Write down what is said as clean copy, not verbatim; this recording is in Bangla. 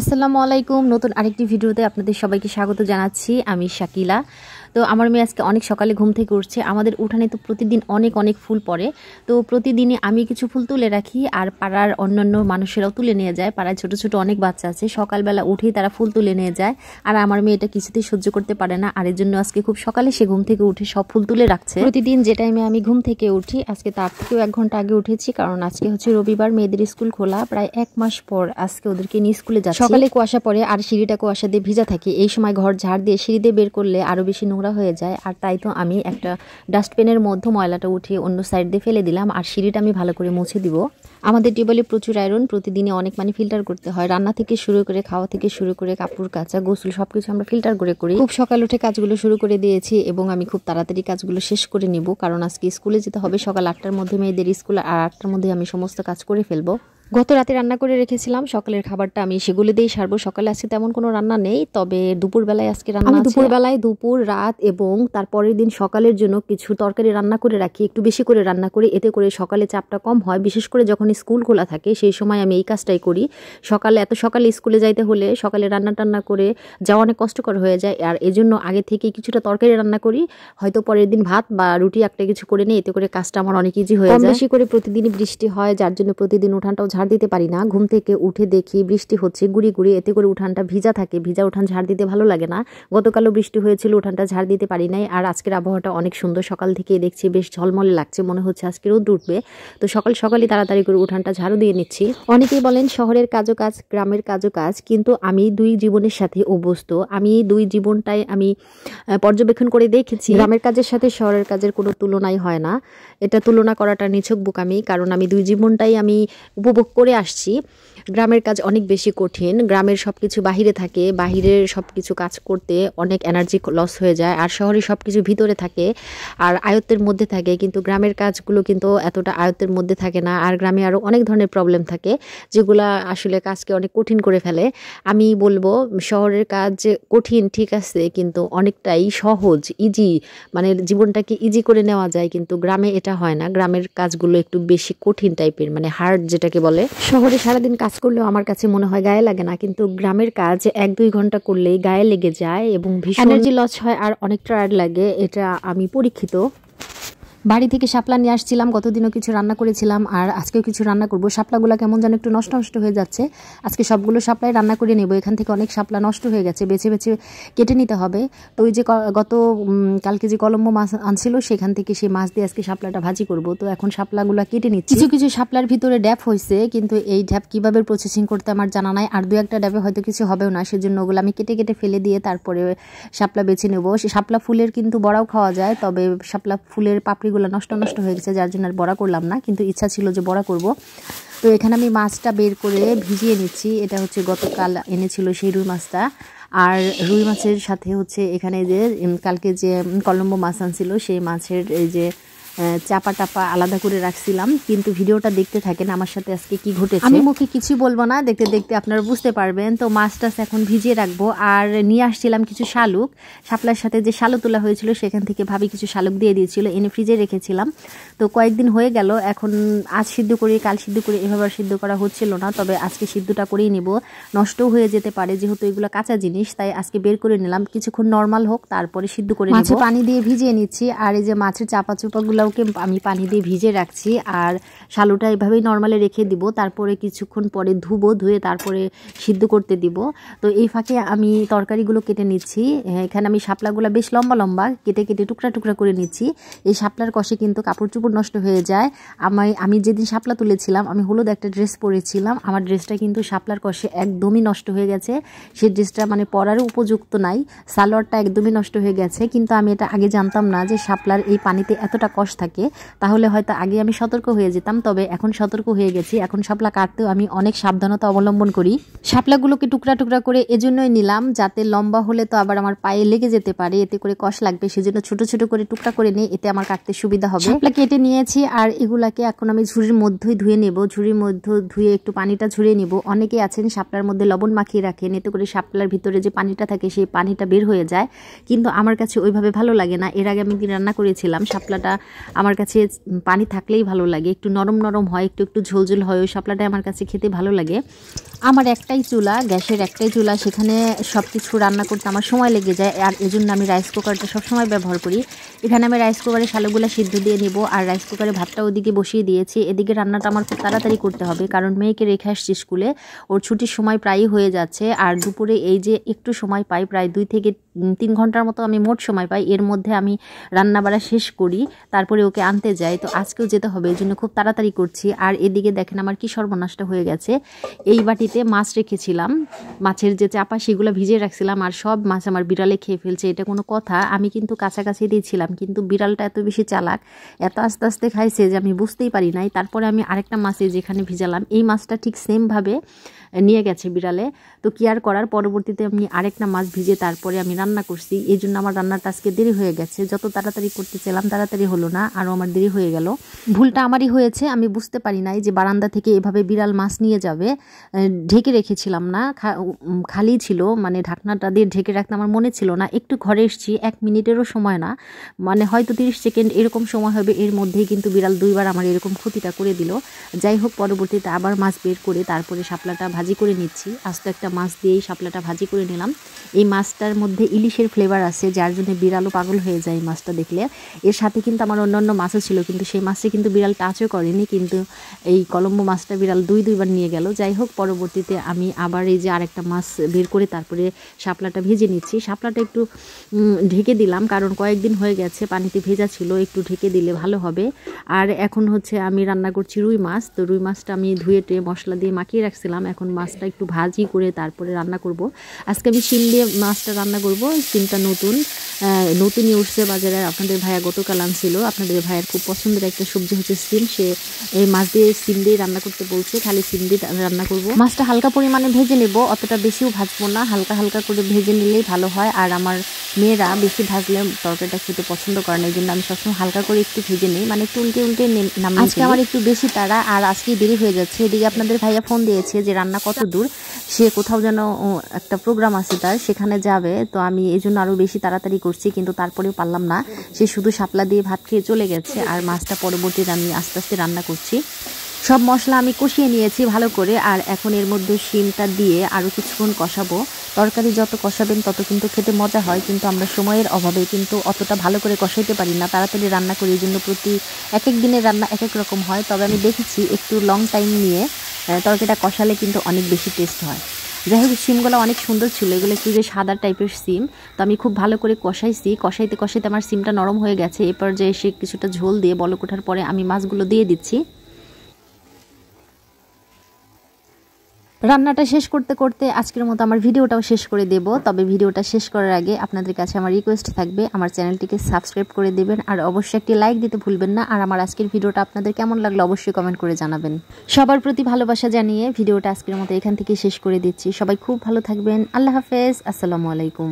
আসসালামু আলাইকুম। নতুন আরেকটি ভিডিওতে আপনাদের সবাইকে স্বাগত জানাচ্ছি। আমি শাকিলা। তো আমার মেয়ে আজকে অনেক সকালে ঘুম থেকে উঠছে। আমাদের উঠানে তো প্রতিদিন অনেক অনেক ফুল পড়ে। তো প্রতিদিনই আমি কিছু ফুল তুলে রাখি আর পাড়ার অন্যান্য মানুষেরাও তুলে নিয়ে যায়। পাড়ায় ছোট ছোট অনেক বাচ্চা আছে, সকালবেলা উঠেই তারা ফুল তুলে নিয়ে যায়। আর আমার মেয়ে এটা কিছুতেই সহ্য করতে পারে না, আর এর জন্য আজকে খুব সকালে সে ঘুম থেকে উঠে সব ফুল তুলে রাখছে। প্রতিদিন যে টাইমে আমি ঘুম থেকে উঠি, আজকে তার থেকেও 1 ঘন্টা আগে উঠেছি, কারণ আজকে হচ্ছে রবিবার, মেয়েদের স্কুল খোলা। প্রায় 1 মাস পর আজকে ওদেরকে নিয়ে স্কুলে যাচ্ছি। সকালে কুয়াশা পড়ে আর সিঁড়িটা কুয়াশা দিয়ে ভিজা থাকে। এই সময় ঘর ঝাড় দিয়ে সিঁড়ি দিয়ে বের করলে আরো বেশি নোংরা হয়ে যায়, আর তাই তো আমি একটা ডাস্টবিনের মধ্যে ময়লাটা উঠিয়ে অন্য সাইড দিয়ে ফেলে দিলাম, আর সিঁড়িটা আমি ভালো করে মুছে দিব। আমাদের টিউবওয়েলে প্রচুর আয়রন, প্রতিদিনে অনেক পানি ফিল্টার করতে হয়। রান্না থেকে শুরু করে, খাওয়া থেকে শুরু করে, কাপড় কাচা, গোসল সবকিছু আমরা ফিল্টার করে করি। খুব সকাল উঠে কাজগুলো শুরু করে দিয়েছি এবং আমি খুব তাড়াতাড়ি কাজগুলো শেষ করে নিব, কারণ আজকে স্কুলে যেতে হবে। সকাল 8টার মধ্যে মেয়েদের স্কুল, আর 8টার মধ্যে আমি সমস্ত কাজ করে ফেলবো। গত রাতে রান্না করে রেখেছিলাম, সকালের খাবারটা আমি সেগুলো দিয়েই সারবো। সকালে আজকে তেমন কোনো রান্না নেই, তবে দুপুরবেলায় আজকে রান্না আছে। আমি দুপুরবেলায়, দুপুর, রাত এবং তারপরের দিন সকালের জন্য কিছু তরকারি রান্না করে রাখি, একটু বেশি করে রান্না করি, এতে করে সকালে চাপটা কম হয়। বিশেষ করে যখন স্কুল খোলা থাকে সেই সময় আমি এই কাজটাই করি। এত সকালে স্কুলে যাইতে হলে সকালে রান্না টান্না করে যাওয়া অনেক কষ্টকর হয়ে যায়, আর এজন্য আগে থেকে কিছুটা তরকারি রান্না করি, হয়তো পরের দিন ভাত বা রুটি একটা কিছু করে নিই, এতে করে কাজটা আমার অনেক ইজি হয়ে যায়। বেশি করে প্রতিদিনই বৃষ্টি হয়, যার জন্য প্রতিদিন উঠানটাও ঝাড় দিতে পারি না। ঘুম থেকে উঠে দেখি বৃষ্টি হচ্ছে গুড়ি গুড়ি, এতে করে উঠানটা ভিজা থাকে। ভিজা উঠান ঝাড় দিতে ভালো লাগে না। গতকালও বৃষ্টি হয়েছিল, উঠানটা ঝাড় দিতে পারি নাই। আর আজকের আবহাওয়াটা অনেক সুন্দর, সকাল থেকে দেখছি বেশ ঝলমলে লাগছে, মনে হচ্ছে আজকে রোদ উঠবে। তো সকালই তাড়াতাড়ি করে উঠানটা ঝাড়ু দিয়ে নিচ্ছি। অনেকেই বলেন শহরের কাজও কাজ, গ্রামের কাজও কাজ, কিন্তু আমি দুই জীবনের সাথে অভ্যস্ত। আমি দুই জীবনটাই আমি পর্যবেক্ষণ করে দেখেছি, গ্রামের কাজের সাথে শহরের কাজের কোনো তুলনাই হয় না। এটা তুলনা করাটা নিছক বোকামি, কারণ আমি দুই জীবনটাই আমি উপভোগ করে আসছি। গ্রামের কাজ অনেক বেশি কঠিন। গ্রামের সব কিছু বাহিরে থাকে, বাহিরের সব কিছু কাজ করতে অনেক এনার্জি লস হয়ে যায়, আর শহরে সব কিছু ভিতরে থাকে আর আয়ত্তের মধ্যে থাকে। কিন্তু গ্রামের কাজগুলো কিন্তু এতটা আয়ত্তের মধ্যে থাকে না, আর গ্রামে আরও অনেক ধরনের প্রবলেম থাকে যেগুলা আসলে কাজকে অনেক কঠিন করে ফেলে। আমি বলবো শহরের কাজ কঠিন ঠিক আছে, কিন্তু অনেকটাই সহজ, ইজি, মানে জীবনটাকে ইজি করে নেওয়া যায়, কিন্তু গ্রামে এটা হয় না। গ্রামের কাজগুলো একটু বেশি কঠিন টাইপের, মানে হার্ড যেটাকে বলে। শহরে সারাদিন কাজ করলেও আমার কাছে মনে হয় গায়ে লাগে না, কিন্তু গ্রামের কাজ 1-2 ঘন্টা করলেই গায়ে লেগে যায় এবং ভীষণ এনার্জি লস হয় আর অনেক টায়ার্ড লাগে। এটা আমি পরীক্ষিত। বাড়ি থেকে শাপলা নিয়ে আসছিলাম, গতদিনও কিছু রান্না করেছিলাম আর আজকেও কিছু রান্না করব। শাপলাগুলো কেমন যেন একটু নষ্ট নষ্ট হয়ে যাচ্ছে, আজকে সবগুলো শাপলাই রান্না করে নেব। এখান থেকে অনেক শাপলা নষ্ট হয়ে গেছে, বেছে বেছে কেটে নিতে হবে। তো ওই যে কালকে যে কলম্বো মাছ আনছিল, সেখান থেকে সেই মাছ দিয়ে আজকে শাপলাটা ভাজি করব। তো এখন শাপলাগুলো কেটে নিচ্ছি। কিছু কিছু শাপলার ভিতরে ড্যাপ হয়েছে, কিন্তু এই ড্যাপ কিভাবে প্রসেসিং করতে আমার জানা নাই, আর 2-1টা ড্যাপে হয়তো কিছু হবেও না, সেজন্য ওগুলো আমি কেটে কেটে ফেলে দিয়ে তারপরে শাপলা বেছে নেব। শাপলা ফুলের কিন্তু বড়াও খাওয়া যায়, তবে শাপলা ফুলের পাপড়িগুলো নষ্ট হয়ে গেছে, যার জন্য আর বড়া করলাম না, কিন্তু ইচ্ছা ছিল যে বড়া করব। তো এখানে আমি মাছটা বের করে ভিজিয়ে নিচ্ছি। এটা হচ্ছে গতকাল এনেছিল সেই রুই মাছটা, আর রুই মাছের সাথে হচ্ছে এখানে যে কালকে যে কলম্বো মাছ আনছিল, সেই মাছের এই যে চাপা টাপা আলাদা করে রাখছিলাম। কিন্তু ভিডিওটা দেখতে থাকেন আমার সাথে আজকে কি ঘটেছে। আমি মুখে কিছু বলবো না, দেখতে দেখতে আপনারা বুঝতে পারবেন। তো মাছটা এখন ভিজিয়ে রাখবো। আর নিয়ে আসছিলাম কিছু শালুক, শাপলার সাথে যে শালু তোলা হয়েছিল সেখান থেকে ভাবি কিছু শালুক দিয়ে দিয়েছিল, এনে ফ্রিজে রেখেছিলাম। তো কয়েকদিন হয়ে গেল, এখন আজ সিদ্ধ করি কাল সিদ্ধ করি, এভাবে সিদ্ধ করা হচ্ছিল না, তবে আজকে সিদ্ধটা করেই নিব। নষ্টও হয়ে যেতে পারে, যেহেতু এগুলো কাঁচা জিনিস, তাই আজকে বের করে নিলাম, কিছুক্ষণ নর্মাল হোক তারপরে সিদ্ধ করে নিব। মাছে পানি দিয়ে ভিজিয়ে নিচ্ছি, আর এই যে মাছের চাপা চোপাগুলোকে আমি পানি দিয়ে ভিজে রাখছি, আর শালুটা এভাবেই নর্মালে রেখে দিব। তারপরে কিছুক্ষণ পরে ধুবো, ধুয়ে তারপরে সিদ্ধ করতে দিব। তো এই ফাঁকে আমি তরকারিগুলো কেটে নিচ্ছি। এখানে আমি শাপলাগুলো বেশ লম্বা লম্বা কেটে কেটে টুকরা টুকরা করে নিচ্ছি। এই শাপলার কষে কিন্তু কাপড় চোপড় নষ্ট হয়ে যায়। আমি যেদিন শাপলা তুলেছিলাম, আমি হলুদ একটা ড্রেস পরেছিলাম, আমার ড্রেসটা কিন্তু শাপলার কষে একদমই নষ্ট হয়ে গেছে। সেই ড্রেসটা মানে পরারও উপযুক্ত নাই, সালোয়ারটা একদমই নষ্ট হয়ে গেছে। কিন্তু আমি এটা আগে জানতাম না যে শাপলার এই পানিতে এতটা কষ থাকে, তাহলে হয়তো আগে আমি সতর্ক হয়ে যেতাম, তবে এখন সতর্ক হয়ে গেছি। এখন শাপলা কাটতেও আমি অনেক সাবধানতা অবলম্বন করি। শাপলাগুলোকে টুকরা টুকরা করে এজন্যই নিলাম, যাতে লম্বা হলে তো আবার আমার পায়ে লেগে যেতে পারে, এতে করে কষ লাগবে, সেজন্য ছোট ছোট করে টুকরা করে নিই, এতে আমার কাটতে সুবিধা হবে। শাপলা কেটে নিয়েছি, আর এগুলাকে এখন আমি ঝুড়ির মধ্যেই ধুয়ে নেব। ঝুড়ির মধ্যে ধুয়ে একটু পানিটা ঝরিয়ে নিব। অনেকেই আছেন শাপলার মধ্যে লবণ মাখিয়ে রাখেন, এতে করে শাপলার ভিতরে যে পানিটা থাকে সেই পানিটা বের হয়ে যায়, কিন্তু আমার কাছে ওইভাবে ভালো লাগে না। এর আগে আমি রান্না করেছিলাম, শাপলাটা আমার কাছে পানি থাকলেই ভালো লাগে, একটু নরম নরম হয়, একটু একটু ঝোলঝোল হয়, ওই শাপলাটাই আমার কাছে খেতে ভালো লাগে। আমার একটাই চুলা, গ্যাসের একটাই চুলা, সেখানে সব কিছু রান্না করতে আমার সময় লেগে যায়, আর এজন্য আমি রাইস কুকারটা সবসময় ব্যবহার করি। এখানে আমি রাইস কুকারে শালগুলা সিদ্ধ দিয়ে নেব, আর রাইস কুকারে ভাতটা ওদিকে বসিয়ে দিয়েছি। এদিকে রান্নাটা আমার খুব তাড়াতাড়ি করতে হবে, কারণ মেয়েকে রেখে আসছি স্কুলে, ওর ছুটির সময় প্রায়ই হয়ে যাচ্ছে। আর দুপুরে এই যে একটু সময় পাই, প্রায় 2 থেকে 3 ঘন্টার মতো আমি মোট সময় পাই, এর মধ্যে আমি রান্নাবাড়া শেষ করি, তারপরে ওকে আনতে যাই। তো আজকেও যেতে হবে, এই জন্য খুব তাড়াতাড়ি করছি। আর এদিকে দেখেন আমার কি সর্বনাশটা হয়ে গেছে। এই বাটিতে মাছ রেখেছিলাম, মাছের যে চাপা সেগুলো ভিজিয়ে রাখছিলাম, আর সব মাছ আমার বিড়ালে খেয়ে ফেলছে। এটা কোনো কথা? আমি কিন্তু কাছাকাছি দিয়েছিলাম, কিন্তু বিড়ালটা এত বেশি চালাক, এত আস্তে আস্তে খাইছে যে আমি বুঝতেই পারি নাই। তারপরে আমি আরেকটা মাছে যেখানে ভিজালাম, এই মাছটা ঠিক সেমভাবে নিয়ে গেছে বিড়ালে। তো কি আর করার, পরবর্তীতে আমি আরেকটা মাছ ভিজে তারপরে আমি রান্না করছি। এই জন্য আমার রান্নাটা আজকে দেরি হয়ে গেছে, যত তাড়াতাড়ি করতে চাইলাম তাড়াতাড়ি হলো না, আরও আমার দেরি হয়ে গেল। ভুলটা আমারই হয়েছে, আমি বুঝতে পারি নাই যে বারান্দা থেকে এভাবে বিড়াল মাছ নিয়ে যাবে। ঢেকে রেখেছিলাম না, খালি ছিল, মানে ঢাকনাটা দিয়ে ঢেকে রাখতে আমার মনে ছিল না। একটু ঘরে এসেছি, 1 মিনিটেরও সময় না, মানে হয়তো 30 সেকেন্ড এরকম সময় হবে, এর মধ্যেই কিন্তু বিড়াল 2 বার আমার এরকম ক্ষতিটা করে দিল। যাই হোক, পরবর্তীতে আবার মাছ বের করে তারপরে শাপলাটা ভাজি করে নিচ্ছি। আস্ত একটা মাছ দিয়েই শাপলাটা ভাজি করে নিলাম। এই মাছটার মধ্যে ইলিশের ফ্লেভার আছে, যার জন্য বিড়ালও পাগল হয়ে যায় এই মাছটা দেখলে। এর সাথে কিন্তু আমার অন্যান্য মাছও ছিল, কিন্তু সেই মাছটা কিন্তু বিড়াল টাচও করেনি, কিন্তু এই কলম্বো মাছটা বিড়াল 2 বার নিয়ে গেল। যাই হোক, পরবর্তীতে আমি আবার এই যে আরেকটা মাছ বের করে তারপরে শাপলাটা ভেজে নিচ্ছি। শাপলাটা একটু ঢেকে দিলাম, কারণ কয়েকদিন হয়ে গেছে পানিতে ভেজা ছিল, একটু ঢেকে দিলে ভালো হবে। আর এখন হচ্ছে আমি রান্না করছি রুই মাছ। তো রুই মাছটা আমি ধুয়ে মশলা দিয়ে মাখিয়ে রাখছিলাম, এখন মাছটা একটু ভাজি করে তারপরে রান্না করব। আজকে আমি শিম দিয়ে মাছটা রান্না করব। শিমটা নতুনই উঠছে বাজারে, আপনাদের ভাইয়া গতকাল আনছিল। আপনাদের ভাইয়ের খুব পছন্দের একটা সবজি হচ্ছে শিম, সে এই মাছ দিয়ে শিম দিয়ে রান্না করতে বলছে, খালি শিম দিয়ে রান্না করব। মাছটা হালকা পরিমাণে ভেজে নেব, অতটা বেশিও ভাজবো না, হালকা হালকা করে ভেজে নিলেই ভালো হয়। আর আমার মেয়েরা বেশি ভাজলে তরকারিটা খেতে পছন্দ করে না, এই জন্য আমি সবসময় হালকা করে একটু ভেজে নিই, মানে একটু উল্টে উল্টে নাম। আজকে আমার একটু বেশি তাড়া, আর আজকে দেরি হয়ে যাচ্ছে। এদিকে আপনাদের ভাইয়া ফোন দিয়েছে যে রান্না কত দূর, সে কোথাও যেন একটা প্রোগ্রাম আছে তার, সেখানে যাবে। তো আমি এই জন্য আরও বেশি তাড়াতাড়ি করছি, কিন্তু তারপরেও পারলাম না, সে শুধু শাপলা দিয়ে ভাত খেয়ে চলে গেছে। আর মাছটা পরবর্তীতে আমি আস্তে আস্তে রান্না করছি। সব মশলা আমি কষিয়ে নিয়েছি ভালো করে, আর এখন এর মধ্যে শিমটা দিয়ে আরও কিছুক্ষণ কষাবো। তরকারি যত কষাবেন তত কিন্তু খেতে মজা হয়, কিন্তু আমরা সময়ের অভাবে কিন্তু অতটা ভালো করে কষাইতে পারি না, তাড়াতাড়ি রান্না করি। এই জন্য এক এক দিনের রান্না এক এক রকম হয়। তবে আমি দেখেছি একটু লং টাইম নিয়ে তরকারিটা কষালে কিন্তু অনেক বেশি টেস্ট হয়। যাই হোক, সিমগুলো অনেক সুন্দর ছিল, এগুলো একটু যে সাদা টাইপের সিম। তো আমি খুব ভালো করে কষাইছি, কষাইতে কষাইতে আমার সিমটা নরম হয়ে গেছে। এরপর যে এসে কিছুটা ঝোল দিয়ে বলক ওঠার পরে আমি মাছগুলো দিয়ে দিচ্ছি। রান্নাটা শেষ করতে করতে আজকের মতো আমার ভিডিওটাও শেষ করে দেব। তবে ভিডিওটা শেষ করার আগে আপনাদের কাছে আমার রিকোয়েস্ট থাকবে, আমার চ্যানেলটিকে সাবস্ক্রাইব করে দেবেন, আর অবশ্যই একটি লাইক দিতে ভুলবেন না। আর আমার আজকের ভিডিওটা আপনাদের কেমন লাগলো অবশ্যই কমেন্ট করে জানাবেন। সবার প্রতি ভালোবাসা জানিয়ে ভিডিওটা আজকের মতো এখান থেকে শেষ করে দিচ্ছি। সবাই খুব ভালো থাকবেন। আল্লাহ হাফেজ, আসসালামু আলাইকুম।